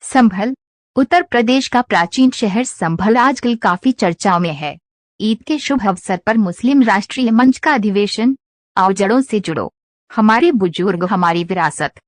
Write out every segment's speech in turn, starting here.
संभल उत्तर प्रदेश का प्राचीन शहर संभल आजकल काफी चर्चाओं में है। ईद के शुभ अवसर पर मुस्लिम राष्ट्रीय मंच का अधिवेशन आओ जड़ों से जुड़ो, हमारे बुजुर्ग हमारी विरासत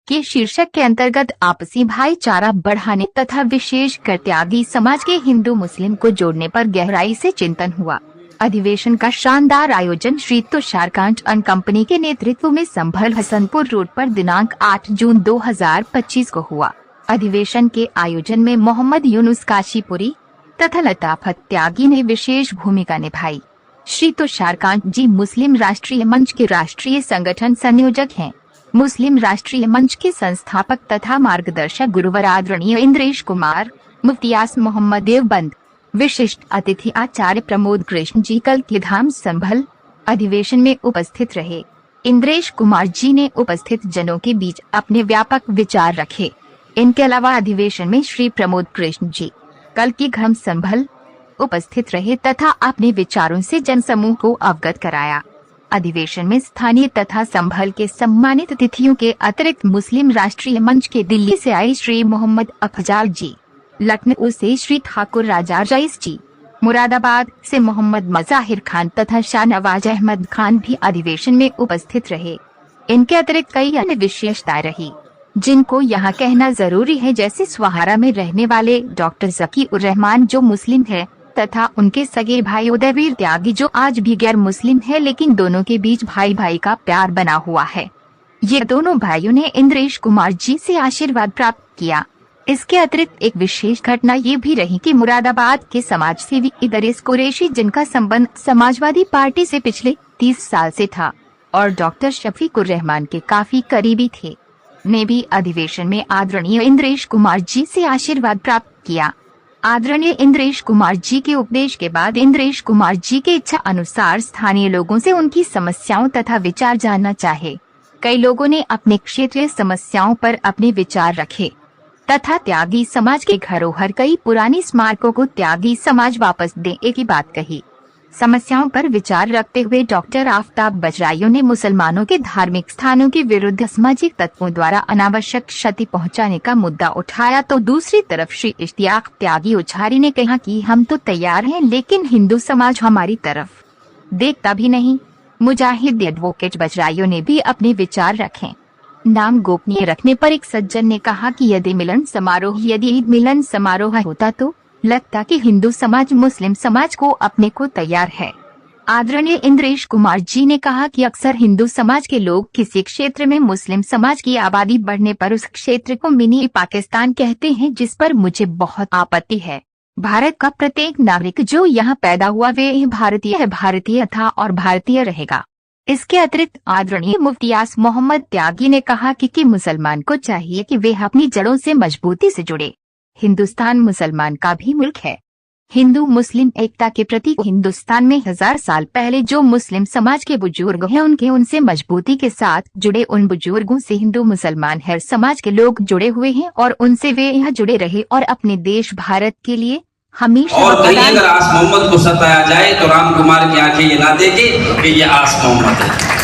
के शीर्षक के अंतर्गत आपसी भाईचारा बढ़ाने तथा विशेषकर त्यागी समाज के हिंदू मुस्लिम को जोड़ने पर गहराई से चिंतन हुआ। अधिवेशन का शानदार आयोजन श्री तुषारकांत एंड कंपनी के नेतृत्व में संभल हसनपुर रोड पर दिनांक 8 जून 2025 को हुआ। अधिवेशन के आयोजन में मोहम्मद यूनुस काशीपुरी तथा लताफत त्यागी ने विशेष भूमिका निभाई। श्री तुषारकांत जी मुस्लिम राष्ट्रीय मंच के राष्ट्रीय संगठन संयोजक हैं। मुस्लिम राष्ट्रीय मंच के संस्थापक तथा मार्गदर्शक गुरुवर आदरणीय इंद्रेश कुमार, मुफ्तियास मोहम्मद देवबंद, विशिष्ट अतिथि आचार्य प्रमोद कृष्ण जी कल्कीधाम संभल अधिवेशन में उपस्थित रहे। इंद्रेश कुमार जी ने उपस्थित जनों के बीच अपने व्यापक विचार रखे। इनके अलावा अधिवेशन में श्री प्रमोद कृष्ण जी कल्कीधाम संभल उपस्थित रहे तथा अपने विचारों से जनसमूह को अवगत कराया। अधिवेशन में स्थानीय तथा संभल के सम्मानित अतिथियों के अतिरिक्त मुस्लिम राष्ट्रीय मंच के दिल्ली से आए श्री मोहम्मद अफजाल जी, लखनऊ से श्री ठाकुर राजा रईस जी, मुरादाबाद से मोहम्मद मज़ाहिर खान तथा शाहनवाज अहमद खान भी अधिवेशन में उपस्थित रहे। इनके अतिरिक्त कई अन्य विशेषताएं रही जिनको यहाँ कहना जरूरी है, जैसे स्वाहारा में रहने वाले डॉक्टर जकी उर रहमान जो मुस्लिम है तथा उनके सगे भाई उदयवीर त्यागी जो आज भी गैर मुस्लिम है, लेकिन दोनों के बीच भाई भाई का प्यार बना हुआ है। ये दोनों भाइयों ने इंद्रेश कुमार जी से आशीर्वाद प्राप्त किया। इसके अतिरिक्त एक विशेष घटना ये भी रही कि मुरादाबाद के समाज सेवी इदरीस कुरैशी, जिनका संबंध समाजवादी पार्टी से पिछले 30 साल से था और डॉक्टर शफीक उर रहमान के काफी करीबी थे, ने भी अधिवेशन में आदरणीय इंद्रेश कुमार जी से आशीर्वाद प्राप्त किया। आदरणीय इंद्रेश कुमार जी के उपदेश के बाद इंद्रेश कुमार जी के इच्छा अनुसार स्थानीय लोगों से उनकी समस्याओं तथा विचार जानना चाहे। कई लोगों ने अपने क्षेत्रीय समस्याओं पर अपने विचार रखे तथा त्यागी समाज के धरोहर कई पुरानी स्मारकों को त्यागी समाज वापस देने की बात कही। समस्याओं पर विचार रखते हुए डॉक्टर आफ्ताब बजराइयों ने मुसलमानों के धार्मिक स्थानों के विरुद्ध सामाजिक तत्वों द्वारा अनावश्यक क्षति पहुंचाने का मुद्दा उठाया, तो दूसरी तरफ श्री इश्तियाक त्यागी उछारी ने कहा कि हम तो तैयार हैं, लेकिन हिंदू समाज हमारी तरफ देखता भी नहीं। मुजाहिद एडवोकेट बजराइयों ने भी अपने विचार रखे। नाम गोपनीय रखने पर एक सज्जन ने कहा कि यदि ईद मिलन समारोह होता तो लगता कि हिंदू समाज मुस्लिम समाज को अपने को तैयार है। आदरणीय इंद्रेश कुमार जी ने कहा कि अक्सर हिंदू समाज के लोग किसी क्षेत्र में मुस्लिम समाज की आबादी बढ़ने पर उस क्षेत्र को मिनी पाकिस्तान कहते हैं, जिस पर मुझे बहुत आपत्ति है। भारत का प्रत्येक नागरिक जो यहाँ पैदा हुआ वे भारतीय है, भारतीय था और भारतीय रहेगा। इसके अतिरिक्त आदरणीय मुफ्तियास मोहम्मद त्यागी ने कहा कि मुसलमान को चाहिए कि वे अपनी जड़ों से मजबूती से जुड़े। हिंदुस्तान मुसलमान का भी मुल्क है। हिंदू मुस्लिम एकता के प्रतीक हिंदुस्तान में 1000 साल पहले जो मुस्लिम समाज के बुजुर्ग हैं उनसे मजबूती के साथ जुड़े। उन बुजुर्गों से हिंदू मुसलमान हर समाज के लोग जुड़े हुए हैं और उनसे वे यहाँ जुड़े रहे और अपने देश भारत के लिए हमेशा। और कहीं अगर आस मोहम्मद को सताया जाए तो राम कुमार की आंखें ये ना देखे कि ये आस मोहम्मद है।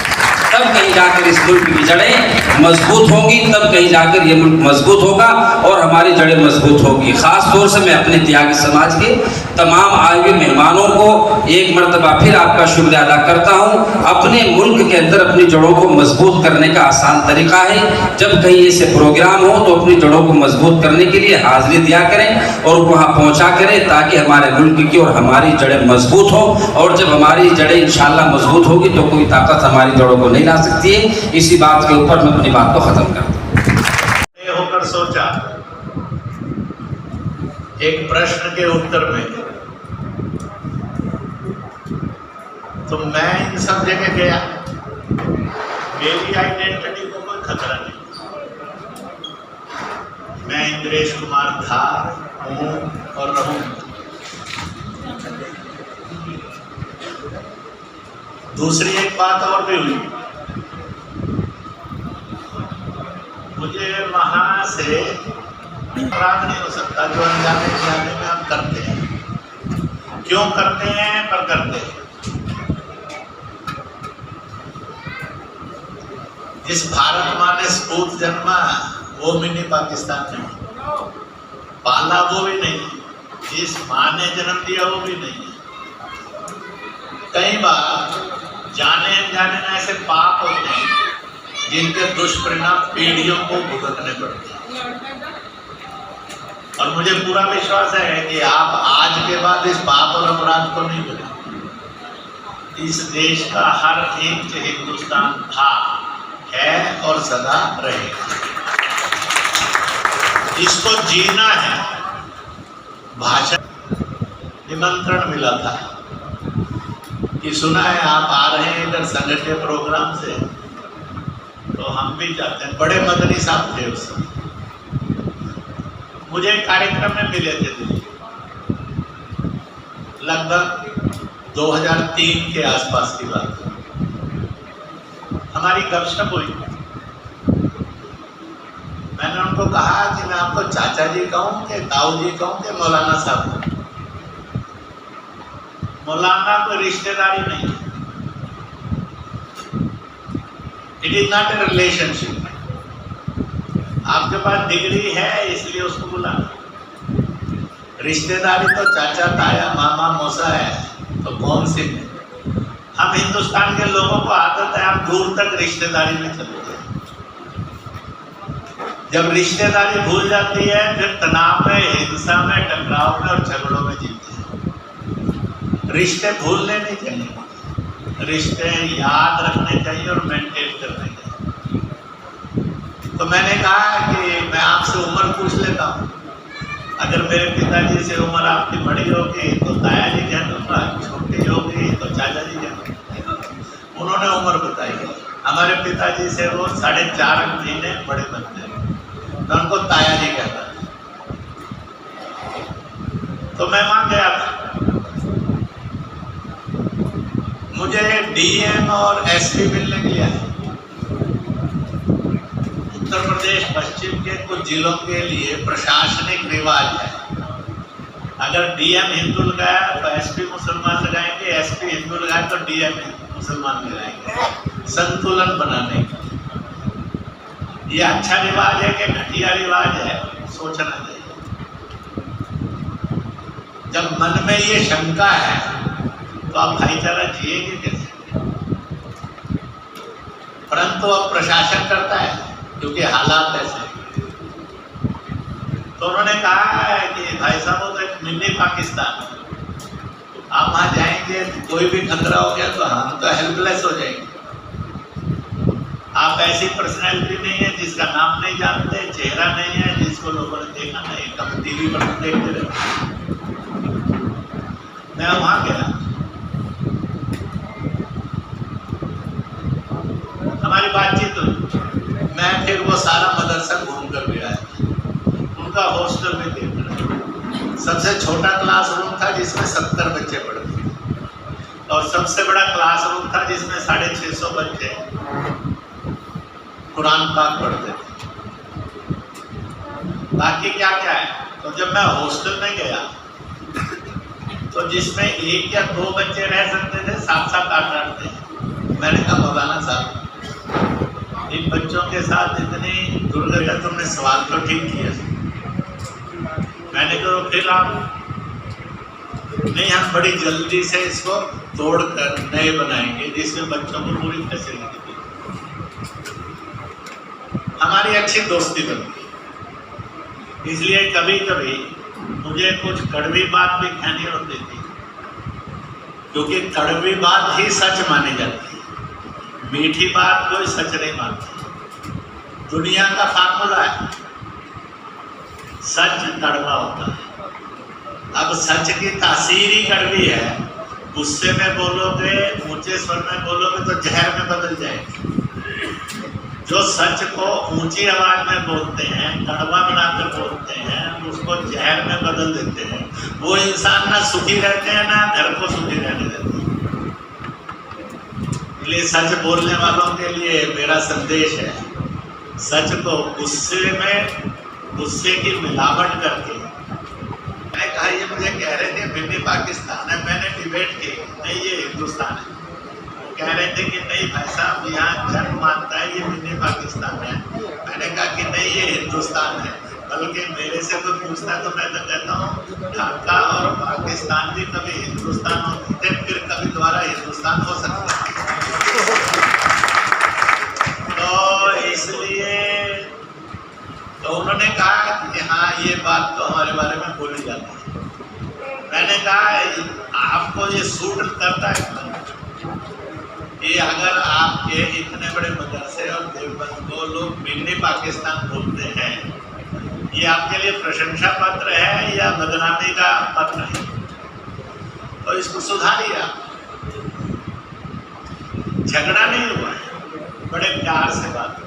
तब कहीं जाकर इस मुल्क की जड़ें मजबूत होंगी, तब कहीं जाकर ये मुल्क मजबूत होगा और हमारी जड़ें मजबूत होगी। खास तौर से मैं अपने त्यागी समाज के तमाम आए हुए मेहमानों को एक मरतबा फिर आपका शुक्रिया अदा करता हूँ। अपने मुल्क के अंदर अपनी जड़ों को मजबूत करने का आसान तरीका है, जब कहीं ऐसे प्रोग्राम हो तो अपनी जड़ों को मजबूत करने के लिए हाजिरी दिया करें और वहाँ पहुँचा करें, ताकि हमारे मुल्क की और हमारी जड़ें मजबूत हो। और जब हमारी जड़ें इंशाअल्लाह मजबूत होगी तो कोई ताकत हमारी जड़ों को नहीं ला सकती है। इसी बात के ऊपर मैं अपनी बात को खत्म करता हूं। होकर सोचा एक प्रश्न के उत्तर में, तो मैं इन सब जगह गया, मेरी आइडेंटिटी को कोई खतरा नहीं। मैं इंद्रेश कुमार था, हूं और रहूं। दूसरी एक बात और भी हुई, मुझे वहां से अपराध नहीं हो सकता जो अनजाने जाने में हम करते हैं। क्यों करते हैं पर करते हैं। जिस भारत माँ ने सपूत जन्मा वो मिनी पाकिस्तान नहीं, पाला वो भी नहीं, जिस माँ ने जन्म दिया वो भी नहीं। कई बार जाने अनजाने में ऐसे पाप होते हैं जिनके दुष्परिणाम पीढ़ियों को भुगतने पड़ते हैं। और मुझे पूरा विश्वास है कि आप आज के बाद इस पाप और अपराध को नहीं करेंगे। इस देश का हर एक हिंदुस्तान था, है और सदा रहेगा। इसको जीना है। भाषण निमंत्रण मिला था कि सुना है आप आ रहे हैं इधर संघ के प्रोग्राम से, तो हम भी जाते हैं। बड़े मदनी साहब थे उस समय, मुझे कार्यक्रम में मिले थे दिल्ली, लगभग 2003 के आसपास की बात। हमारी गपशप हुई। मैंने उनको कहा कि मैं आपको चाचा जी कहूं कि ताऊ जी कहूं कि मौलाना साहब। मौलाना कोई रिश्तेदारी नहीं, it is not a relationship. आपके पास डिग्री है इसलिए उसको बुलाना। रिश्तेदारी तो चाचा ताया मामा मौसा है, तो कौन सी है? हम हिंदुस्तान के लोगों को आदत है हम दूर तक रिश्तेदारी में चले जाए। जब रिश्तेदारी भूल जाती है फिर तनाव में, हिंसा में, टकराव में और झगड़ों में जीते हैं। रिश्ते भूलने नहीं चाहिए, रिश्ते याद रखने चाहिए और मेंटेन करने चाहिए। तो मैंने कहा कि मैं आपसे उम्र पूछ लेता हूँ, अगर मेरे पिताजी से उम्र आपकी बड़ी होगी तो ताया जी कह दूँगा, छोटी होगी तो चाचा जी कह दूँगा। उन्होंने उम्र बताई। हमारे piताजी से वो 4.5 महीने बड़े बनते हैं, मैं उनको ताया जी कहता था। तो मैं वहाँ गया था, मुझे डीएम और एसपी मिलने के लिए आए। उत्तर प्रदेश पश्चिम के कुछ जिलों के लिए प्रशासनिक रिवाज है, अगर डीएम हिंदू लगाया तो एसपी मुसलमान लगाएंगे, एसपी हिंदू लगाए तो डीएम मुसलमान लगाएंगे, संतुलन बनाने का। ये अच्छा रिवाज है कि घटिया रिवाज है, सोचना चाहिए। जब मन में ये शंका है तो आप भाईचारा जिएंगे कैसे? परंतु अब प्रशासन करता है क्योंकि हालात ऐसे। तो उन्होंने कहा है कि भाई साहब वो तो एक मिनी पाकिस्तान, आप वहाँ जाएंगे कोई भी खतरा हो गया तो हम तो हेल्पलेस हो जाएंगे। आप ऐसी पर्सनैलिटी नहीं है जिसका नाम नहीं जानते, चेहरा नहीं है जिसको लोगों ने देखा नहीं, कभी टीवी पर देखते रहे। मैं वहाँ गया, हमारी बातचीत हुई। मैं फिर वो सारा मदरसा घूम कर भी आया, उनका हॉस्टल में देख रहा। सबसे छोटा क्लासरूम था जिसमें 70 बच्चे पढ़ते थे और सबसे बड़ा क्लासरूम था जिसमें 650 बच्चे कुरान पाक पढ़ते थे। बाकी क्या क्या है? तो जब मैं हॉस्टल में गया तो जिसमें 1 या 2 बच्चे रह सकते थे 7-7 8 थे। मैंने कहा मौलाना साहब इन बच्चों के साथ इतनी दुर्घटना, तुमने सवाल तो ठीक किया। मैंने कहा फिर आप नहीं, हम बड़ी जल्दी से इसको तोड़कर नए बनाएंगे जिसमें बच्चों को पूरी फैसिलिटी दी। हमारी अच्छी दोस्ती बनती, इसलिए कभी कभी मुझे कुछ कड़वी बात भी कहनी होती थी, क्योंकि कड़वी बात ही सच मानी जाती है, मीठी बात कोई सच नहीं मानती। दुनिया का फार्मूला है, सच कड़वा होता है। अब सच की तासीर ही कड़वी है, गुस्से में बोलोगे, ऊंचे स्वर में बोलोगे तो जहर में बदल जाएगी। जो सच को ऊंची आवाज में बोलते हैं, कड़वा बनाकर बोलते हैं, उसको जहर में बदल देते हैं, वो इंसान ना सुखी रहते हैं ना घर को सुखी रहने देते हैं। इसलिए सच बोलने वालों के लिए मेरा संदेश है, सच को गुस्से की मिलावट करके। मैंने कहा ये मुझे कह रहे थे मिनी पाकिस्तान है, मैंने डिबेट की, नहीं ये हिंदुस्तान है। कह रहे थे कि नहीं भाई साहब यहाँ जन्म मानता है ये मिनी पाकिस्तान है। मैंने कहा कि नहीं ये हिंदुस्तान है, बल्कि मेरे से कोई पूछता है तो मैं तो कहता हूँ ढाका और पाकिस्तान भी कभी हिंदुस्तान होते थे, फिर कभी दोबारा हिंदुस्तान हो सकता है। तो इसलिए तो उन्होंने कहा कि हाँ ये बात तो हमारे बारे में बोली जाती है। मैंने कहा आपको ये सूट करता है कि अगर आपके इतने बड़े मदरसे और देवबंद को लोग मिनी पाकिस्तान बोलते हैं, ये आपके लिए प्रशंसा पत्र है या बदनामी का पत्र है? तो इसको सुधारिए आप। झगड़ा नहीं हुआ है, बड़े प्यार से बात